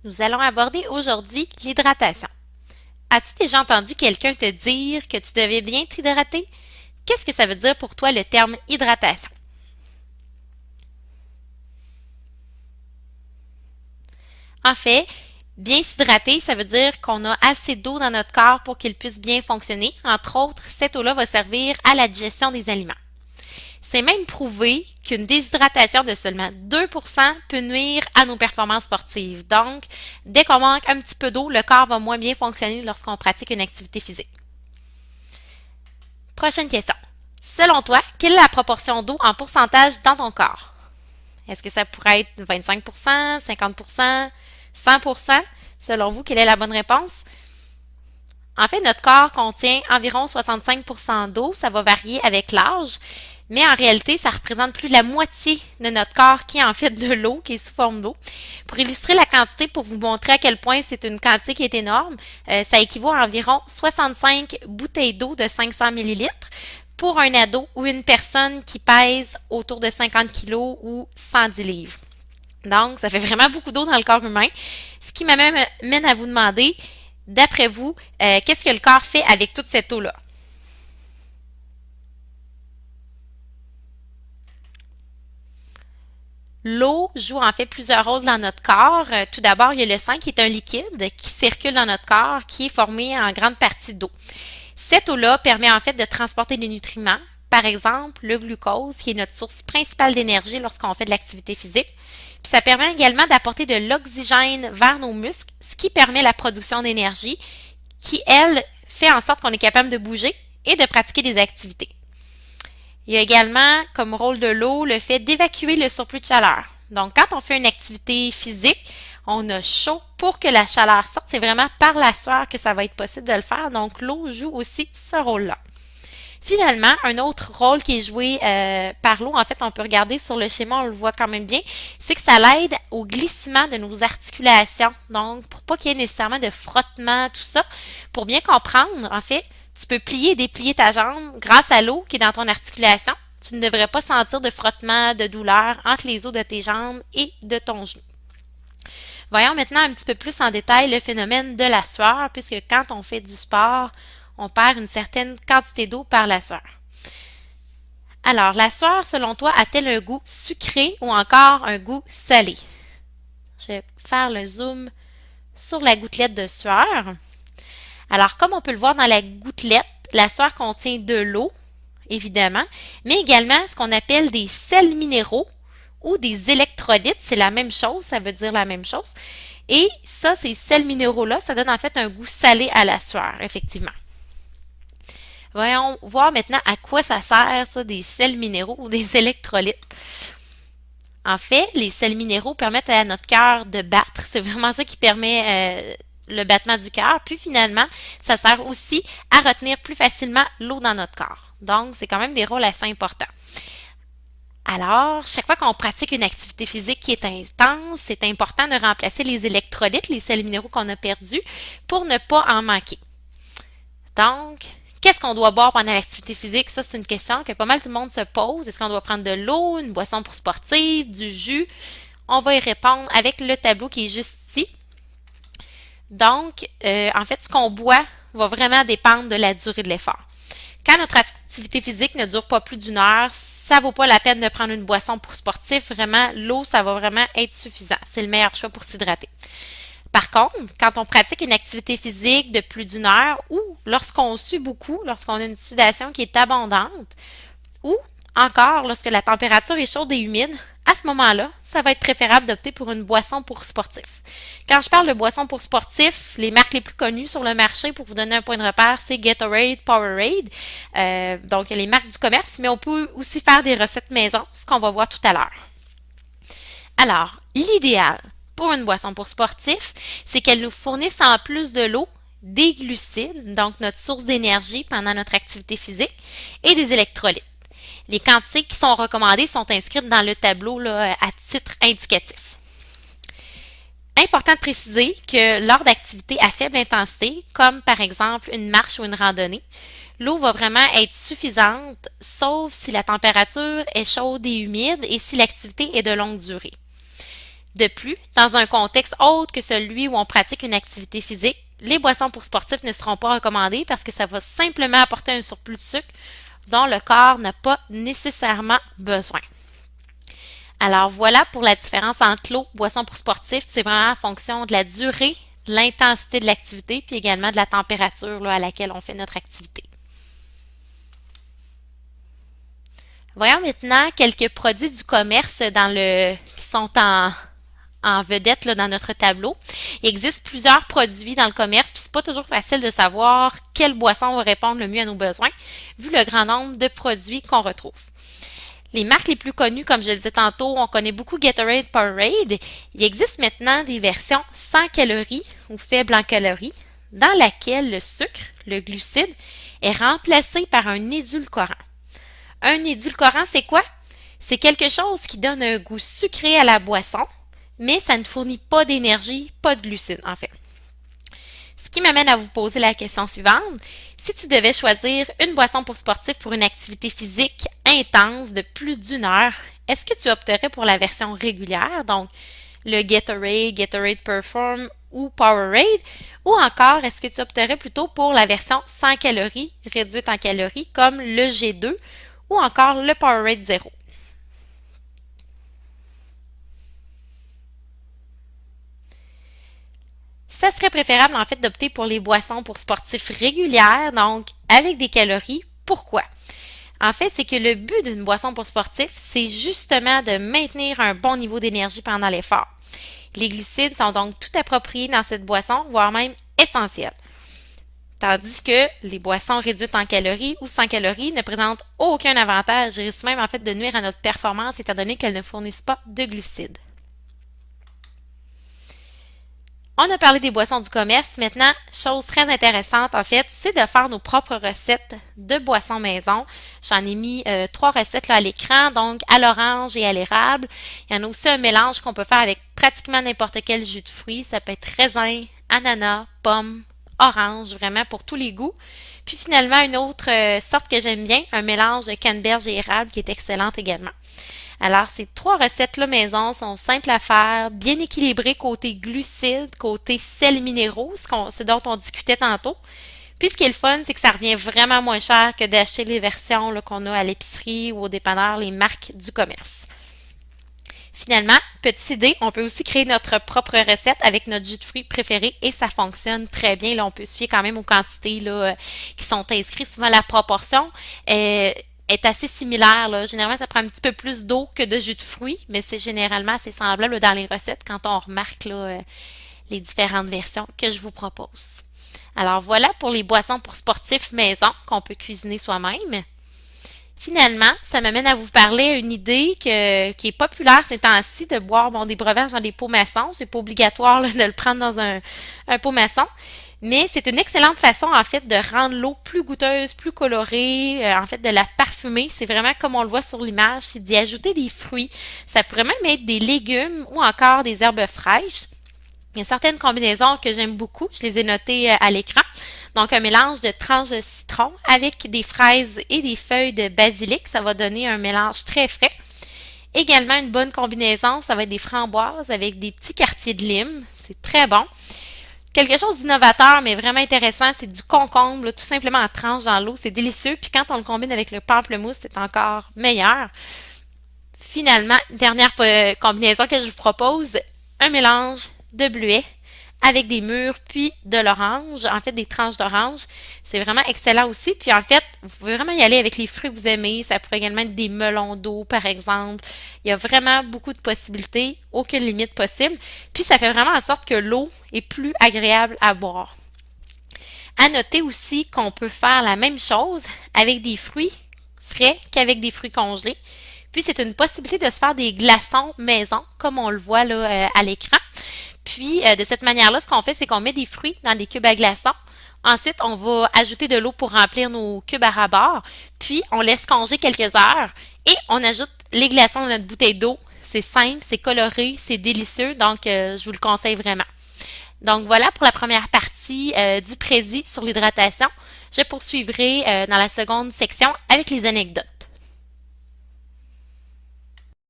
Nous allons aborder aujourd'hui l'hydratation. As-tu déjà entendu quelqu'un te dire que tu devais bien t'hydrater? Qu'est-ce que ça veut dire pour toi le terme hydratation? En fait, bien s'hydrater, ça veut dire qu'on a assez d'eau dans notre corps pour qu'il puisse bien fonctionner. Entre autres, cette eau-là va servir à la digestion des aliments. C'est même prouvé qu'une déshydratation de seulement 2% peut nuire à nos performances sportives. Donc, dès qu'on manque un petit peu d'eau, le corps va moins bien fonctionner lorsqu'on pratique une activité physique. Prochaine question. Selon toi, quelle est la proportion d'eau en pourcentage dans ton corps? Est-ce que ça pourrait être 25%, 50%, 100%? Selon vous, quelle est la bonne réponse? En fait, notre corps contient environ 65% d'eau. Ça va varier avec l'âge. Mais en réalité, ça représente plus de la moitié de notre corps qui est en fait de l'eau, qui est sous forme d'eau. Pour illustrer la quantité, pour vous montrer à quel point c'est une quantité qui est énorme, ça équivaut à environ 65 bouteilles d'eau de 500 millilitres pour un ado ou une personne qui pèse autour de 50 kilos ou 110 livres. Donc, ça fait vraiment beaucoup d'eau dans le corps humain, ce qui m'amène à vous demander, d'après vous, qu'est-ce que le corps fait avec toute cette eau-là? L'eau joue en fait plusieurs rôles dans notre corps. Tout d'abord, il y a le sang qui est un liquide qui circule dans notre corps, qui est formé en grande partie d'eau. Cette eau-là permet en fait de transporter des nutriments, par exemple le glucose, qui est notre source principale d'énergie lorsqu'on fait de l'activité physique. Puis ça permet également d'apporter de l'oxygène vers nos muscles, ce qui permet la production d'énergie, qui, elle, fait en sorte qu'on est capable de bouger et de pratiquer des activités. Il y a également comme rôle de l'eau le fait d'évacuer le surplus de chaleur. Donc, quand on fait une activité physique, on a chaud pour que la chaleur sorte. C'est vraiment par la sueur que ça va être possible de le faire. Donc, l'eau joue aussi ce rôle-là. Finalement, un autre rôle qui est joué par l'eau, en fait, on peut regarder sur le schéma, on le voit quand même bien, c'est que ça l'aide au glissement de nos articulations. Donc, pour pas qu'il y ait nécessairement de frottement, tout ça, pour bien comprendre, en fait, tu peux plier et déplier ta jambe grâce à l'eau qui est dans ton articulation. Tu ne devrais pas sentir de frottement, de douleur entre les os de tes jambes et de ton genou. Voyons maintenant un petit peu plus en détail le phénomène de la sueur, puisque quand on fait du sport, on perd une certaine quantité d'eau par la sueur. Alors, la sueur, selon toi, a-t-elle un goût sucré ou encore un goût salé? Je vais faire le zoom sur la gouttelette de sueur. Alors, comme on peut le voir dans la gouttelette, la sueur contient de l'eau, évidemment, mais également ce qu'on appelle des sels minéraux ou des électrolytes. C'est la même chose, ça veut dire la même chose. Et ça, ces sels minéraux-là, ça donne en fait un goût salé à la sueur, effectivement. Voyons voir maintenant à quoi ça sert, ça, des sels minéraux ou des électrolytes. En fait, les sels minéraux permettent à notre cœur de battre. C'est vraiment ça qui permet le battement du cœur. Puis finalement, ça sert aussi à retenir plus facilement l'eau dans notre corps. Donc, c'est quand même des rôles assez importants. Alors, chaque fois qu'on pratique une activité physique qui est intense, c'est important de remplacer les électrolytes, les sels minéraux qu'on a perdus, pour ne pas en manquer. Donc, qu'est-ce qu'on doit boire pendant l'activité physique? Ça, c'est une question que pas mal tout le monde se pose. Est-ce qu'on doit prendre de l'eau, une boisson pour sportive, du jus? On va y répondre avec le tableau qui est juste ici. Donc, en fait, ce qu'on boit va vraiment dépendre de la durée de l'effort. Quand notre activité physique ne dure pas plus d'une heure, ça ne vaut pas la peine de prendre une boisson pour sportif. Vraiment, l'eau, ça va vraiment être suffisant. C'est le meilleur choix pour s'hydrater. Par contre, quand on pratique une activité physique de plus d'une heure ou lorsqu'on sue beaucoup, lorsqu'on a une sudation qui est abondante, ou encore lorsque la température est chaude et humide, à ce moment-là, ça va être préférable d'opter pour une boisson pour sportif. Quand je parle de boisson pour sportif, les marques les plus connues sur le marché, pour vous donner un point de repère, c'est Gatorade, Powerade. Donc, il y a les marques du commerce, mais on peut aussi faire des recettes maison, ce qu'on va voir tout à l'heure. Alors, l'idéal pour une boisson pour sportif, c'est qu'elle nous fournisse en plus de l'eau des glucides, donc notre source d'énergie pendant notre activité physique, et des électrolytes. Les quantités qui sont recommandées sont inscrites dans le tableau là, à titre indicatif. Important de préciser que lors d'activités à faible intensité, comme par exemple une marche ou une randonnée, l'eau va vraiment être suffisante, sauf si la température est chaude et humide et si l'activité est de longue durée. De plus, dans un contexte autre que celui où on pratique une activité physique, les boissons pour sportifs ne seront pas recommandées parce que ça va simplement apporter un surplus de sucre dont le corps n'a pas nécessairement besoin. Alors voilà pour la différence entre l'eau, boisson pour sportifs, c'est vraiment en fonction de la durée, de l'intensité de l'activité, puis également de la température là, à laquelle on fait notre activité. Voyons maintenant quelques produits du commerce qui sont en vedette là, dans notre tableau. Il existe plusieurs produits dans le commerce, puis c'est pas toujours facile de savoir quelle boisson va répondre le mieux à nos besoins, vu le grand nombre de produits qu'on retrouve. Les marques les plus connues, comme je le disais tantôt, on connaît beaucoup Gatorade, Powerade. Il existe maintenant des versions sans calories ou faibles en calories, dans laquelle le sucre, le glucide, est remplacé par un édulcorant. Un édulcorant, c'est quoi? C'est quelque chose qui donne un goût sucré à la boisson, mais ça ne fournit pas d'énergie, pas de glucides en fait. Ce qui m'amène à vous poser la question suivante. Si tu devais choisir une boisson pour sportif pour une activité physique intense de plus d'une heure, est-ce que tu opterais pour la version régulière, donc le Gatorade, Gatorade Perform ou Powerade, ou encore est-ce que tu opterais plutôt pour la version sans calories, réduite en calories, comme le G2 ou encore le Powerade Zero? Ça serait préférable en fait d'opter pour les boissons pour sportifs régulières, donc avec des calories. Pourquoi? En fait, c'est que le but d'une boisson pour sportif, c'est justement de maintenir un bon niveau d'énergie pendant l'effort. Les glucides sont donc tout appropriés dans cette boisson, voire même essentiels. Tandis que les boissons réduites en calories ou sans calories ne présentent aucun avantage et risquent même en fait de nuire à notre performance étant donné qu'elles ne fournissent pas de glucides. On a parlé des boissons du commerce. Maintenant, chose très intéressante, en fait, c'est de faire nos propres recettes de boissons maison. J'en ai mis 3 recettes là, à l'écran, donc à l'orange et à l'érable. Il y en a aussi un mélange qu'on peut faire avec pratiquement n'importe quel jus de fruits. Ça peut être raisin, ananas, pomme, orange, vraiment pour tous les goûts. Puis finalement, une autre sorte que j'aime bien, un mélange de canneberge et érable qui est excellente également. Alors, ces 3 recettes-là maison sont simples à faire, bien équilibrées côté glucides, côté sels minéraux, ce dont on discutait tantôt. Puis, ce qui est le fun, c'est que ça revient vraiment moins cher que d'acheter les versions qu'on a à l'épicerie ou au dépanneur, les marques du commerce. Finalement, petite idée, on peut aussi créer notre propre recette avec notre jus de fruits préféré et ça fonctionne très bien. Là, on peut se fier quand même aux quantités là, qui sont inscrites. Souvent, la proportion est assez similaire. Là. Généralement, ça prend un petit peu plus d'eau que de jus de fruits, mais c'est généralement assez semblable là, dans les recettes quand on remarque là, les différentes versions que je vous propose. Alors voilà pour les boissons pour sportifs maison qu'on peut cuisiner soi-même. Finalement, ça m'amène à vous parler d'une idée qui est populaire ces temps-ci de boire des breuvages dans des pots maçons. C'est pas obligatoire là, de le prendre dans un pot maçon. Mais c'est une excellente façon, en fait, de rendre l'eau plus goûteuse, plus colorée, en fait, de la parfumer. C'est vraiment comme on le voit sur l'image, c'est d'y ajouter des fruits. Ça pourrait même être des légumes ou encore des herbes fraîches. Il y a certaines combinaisons que j'aime beaucoup, je les ai notées à l'écran. Donc, un mélange de tranches de citron avec des fraises et des feuilles de basilic. Ça va donner un mélange très frais. Également, une bonne combinaison, ça va être des framboises avec des petits quartiers de lime. C'est très bon. Quelque chose d'innovateur, mais vraiment intéressant, c'est du concombre, là, tout simplement en tranche dans l'eau. C'est délicieux. Puis quand on le combine avec le pamplemousse, c'est encore meilleur. Finalement, dernière combinaison que je vous propose, un mélange de bleuets avec des mûres puis de l'orange, en fait des tranches d'orange. C'est vraiment excellent aussi. Puis en fait, vous pouvez vraiment y aller avec les fruits que vous aimez. Ça pourrait également être des melons d'eau, par exemple. Il y a vraiment beaucoup de possibilités, aucune limite possible. Puis ça fait vraiment en sorte que l'eau est plus agréable à boire. À noter aussi qu'on peut faire la même chose avec des fruits frais qu'avec des fruits congelés. Puis c'est une possibilité de se faire des glaçons maison, comme on le voit là à l'écran. Puis, de cette manière-là, ce qu'on fait, c'est qu'on met des fruits dans des cubes à glaçons. Ensuite, on va ajouter de l'eau pour remplir nos cubes à ras-bord. Puis, on laisse congeler quelques heures et on ajoute les glaçons dans notre bouteille d'eau. C'est simple, c'est coloré, c'est délicieux. Donc, je vous le conseille vraiment. Donc, voilà pour la première partie du prési sur l'hydratation. Je poursuivrai dans la seconde section avec les anecdotes.